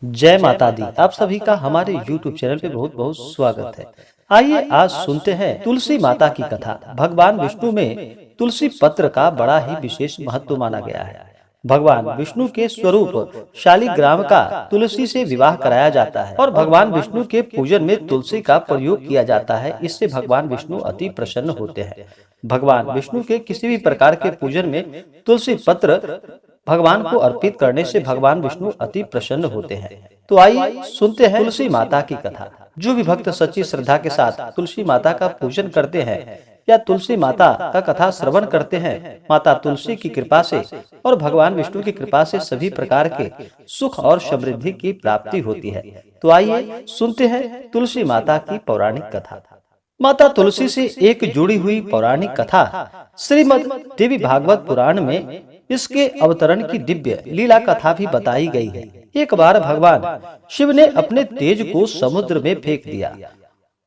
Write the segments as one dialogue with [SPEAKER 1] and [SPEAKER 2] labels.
[SPEAKER 1] जय माता दी। आप सभी का हमारे YouTube चैनल पे बहुत बहुत स्वागत है। आइए आज सुनते हैं तुलसी माता की कथा। भगवान विष्णु में तुलसी पत्र का बड़ा ही विशेष महत्व माना गया है। भगवान विष्णु के स्वरूप शालिग्राम का तुलसी से विवाह कराया जाता है और भगवान विष्णु के पूजन में तुलसी का प्रयोग किया जाता है। इससे भगवान विष्णु अति प्रसन्न होते हैं। भगवान विष्णु के किसी भी प्रकार के पूजन में तुलसी पत्र भगवान को अर्पित करने से भगवान विष्णु अति प्रसन्न होते हैं। तो आइए सुनते हैं तुलसी माता की कथा। जो भी भक्त सच्ची श्रद्धा के साथ तुलसी माता का पूजन करते हैं या तुलसी माता का कथा श्रवण करते हैं, माता तुलसी की कृपा से और भगवान विष्णु की कृपा से सभी प्रकार के सुख और समृद्धि की प्राप्ति होती है। तो आइए सुनते हैं तुलसी माता की पौराणिक कथा। माता तुलसी से एक जुड़ी हुई पौराणिक कथा श्रीमद् देवी भागवत पुराण में इसके अवतरण की दिव्य लीला कथा भी बताई गई है। एक बार भगवान शिव ने अपने तेज को समुद्र में फेंक दिया।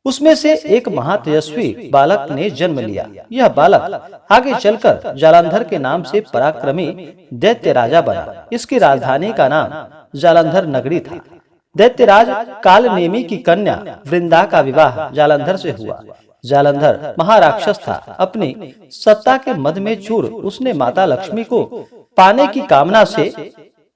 [SPEAKER 1] उसमें से एक महातेजस्वी बालक ने जन्म लिया। यह बालक आगे चलकर जालंधर के नाम से पराक्रमी दैत्य राजा बना। इसकी राजधानी का नाम जालंधर नगरी था। दैत्यराज कालनेमी की कन्या वृंदा का विवाह जालंधर से हुआ। जालंधर महाराक्षस था। अपनी सत्ता के मद में चूर उसने माता लक्ष्मी को पाने की कामना से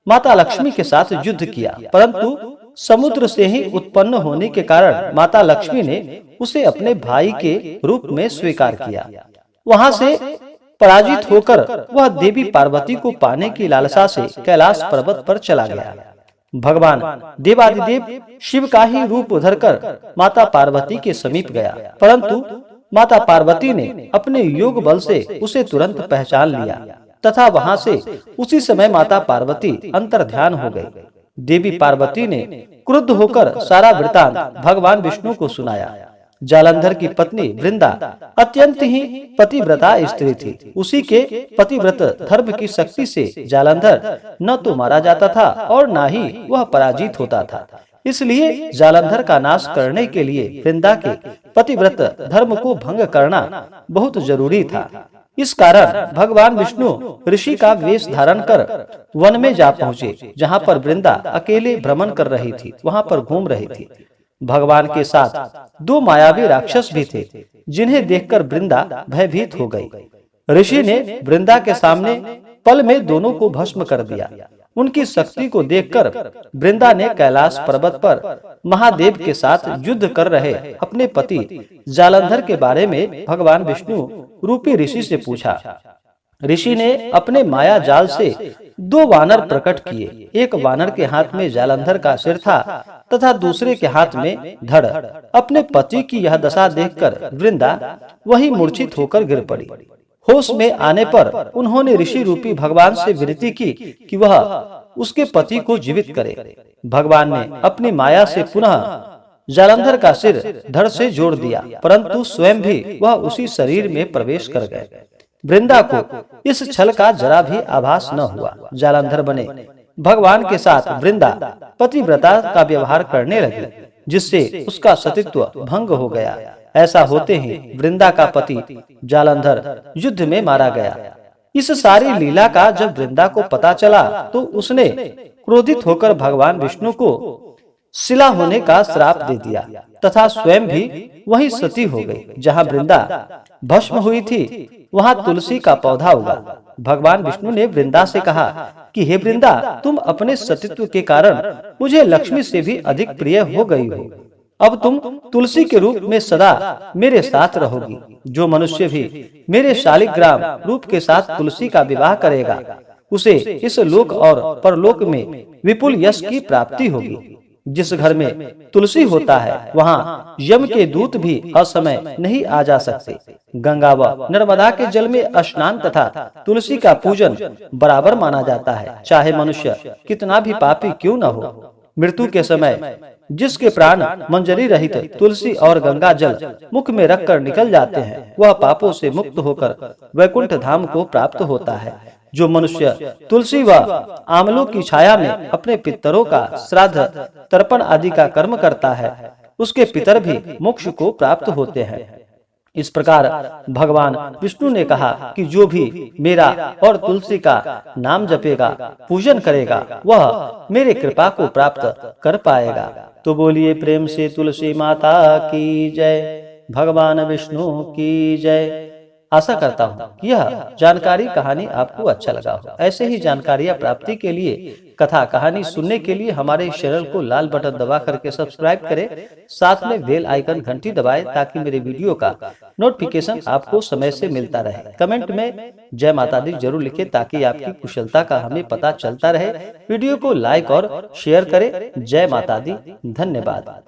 [SPEAKER 1] माता लक्ष्मी के साथ युद्ध किया, परंतु समुद्र से ही उत्पन्न होने के कारण माता लक्ष्मी ने उसे अपने भाई के रूप में स्वीकार किया। वहां से पराजित होकर वह देवी पार्वती को पाने की लालसा से कैलाश पर्वत पर चला गया। भगवान देवादिदेव शिव का ही रूप धरकर माता पार्वती के समीप गया, परंतु माता पार्वती ने अपने योग बल से उसे तुरंत पहचान लिया तथा वहां से उसी समय माता पार्वती अंतर्ध्यान हो गई। देवी पार्वती ने क्रुद्ध होकर सारा वृतांत भगवान विष्णु को सुनाया। जालंधर की पत्नी वृंदा अत्यंत ही पतिव्रता स्त्री थी। उसी के पतिव्रत धर्म की शक्ति से जालंधर न तो मारा जाता था और न ही वह पराजित होता था। इसलिए जालंधर का नाश करने के लिए वृंदा के पतिव्रत धर्म को भंग करना बहुत जरूरी था। इस कारण भगवान विष्णु ऋषि का वेश धारण कर वन में जा पहुँचे, जहाँ पर वृंदा अकेले भ्रमण कर रही थी। वहाँ पर घूम रही थी। भगवान के साथ दो मायावी राक्षस भी थे, जिन्हें देखकर वृंदा भयभीत हो गई। ऋषि ने वृंदा के सामने पल में दोनों को भस्म कर दिया। उनकी शक्ति को देखकर वृंदा ने कैलाश पर्वत पर महादेव के साथ युद्ध कर रहे अपने पति जालंधर के बारे में भगवान विष्णु रूपी ऋषि से पूछा। ऋषि ने अपने माया जाल से दो वानर प्रकट किए। एक वानर के हाथ में जालंधर का सिर था तथा दूसरे के हाथ में धड़। अपने पति की यह दशा देखकर वृंदा वही मूर्छित होकर गिर पड़ी। होश में आने पर उन्होंने ऋषि रूपी भगवान से विनती की कि वह उसके पति को जीवित करे। भगवान ने अपनी माया से पुनः जालंधर का सिर धड़ से जोड़ दिया, परंतु स्वयं भी वह उसी शरीर में प्रवेश कर गए। वृंदा को इस छल का जरा भी आभास न हुआ। जालंधर बने भगवान के साथ वृंदा पतिव्रता का व्यवहार करने लगी, जिससे उसका सतीत्व भंग हो गया। ऐसा होते ही वृंदा का पति जालंधर युद्ध में मारा गया। इस सारी लीला का जब वृंदा को पता चला तो उसने क्रोधित होकर भगवान विष्णु को शिला होने का श्राप दे दिया तथा स्वयं भी वही सती हो गई। जहाँ वृंदा भस्म हुई थी वहाँ तुलसी का पौधा उगा। भगवान विष्णु ने वृंदा से कहा कि हे वृंदा, तुम अपने सतीत्व के कारण मुझे लक्ष्मी से भी अधिक प्रिय हो गई हो। अब तुम तुलसी के रूप में सदा मेरे साथ रहोगी। जो मनुष्य भी मेरे शालिग्राम रूप के साथ तुलसी का विवाह करेगा, उसे इस लोक और परलोक में विपुल यश की प्राप्ति होगी। जिस घर में तुलसी होता है वहाँ यम के दूत भी असमय नहीं आ जा सकते। गंगा व नर्मदा के जल में स्नान तथा तुलसी का पूजन बराबर माना जाता है, चाहे मनुष्य कितना भी पापी क्यों न हो। मृत्यु के समय जिसके प्राण मंजरी रहित तुलसी और गंगा जल मुख में रखकर निकल जाते हैं, वह पापों से मुक्त होकर वैकुंठ धाम को प्राप्त होता है। जो मनुष्य तुलसी व आमलों की छाया में अपने पितरों का श्राद्ध तर्पण आदि का कर्म करता है, उसके पितर भी मोक्ष को प्राप्त होते हैं। इस प्रकार भगवान विष्णु ने कहा कि जो भी मेरा और तुलसी का नाम जपेगा, पूजन करेगा, वह मेरे कृपा को प्राप्त कर पाएगा। तो बोलिए प्रेम से तुलसी माता की जय, भगवान विष्णु की जय। आशा करता हूँ यह जानकारी कहानी आपको अच्छा लगा हो। ऐसे ही जानकारियाँ प्राप्ति के लिए, कथा कहानी सुनने के लिए हमारे इस चैनल को लाल बटन दबा करके सब्सक्राइब करें, साथ में बेल आइकन घंटी दबाएं ताकि मेरे वीडियो का नोटिफिकेशन आपको समय से मिलता रहे। कमेंट में जय माता दी जरूर लिखें ताकि आपकी कुशलता का हमें पता चलता रहे। वीडियो को लाइक और शेयर करें। जय माता दी। धन्यवाद।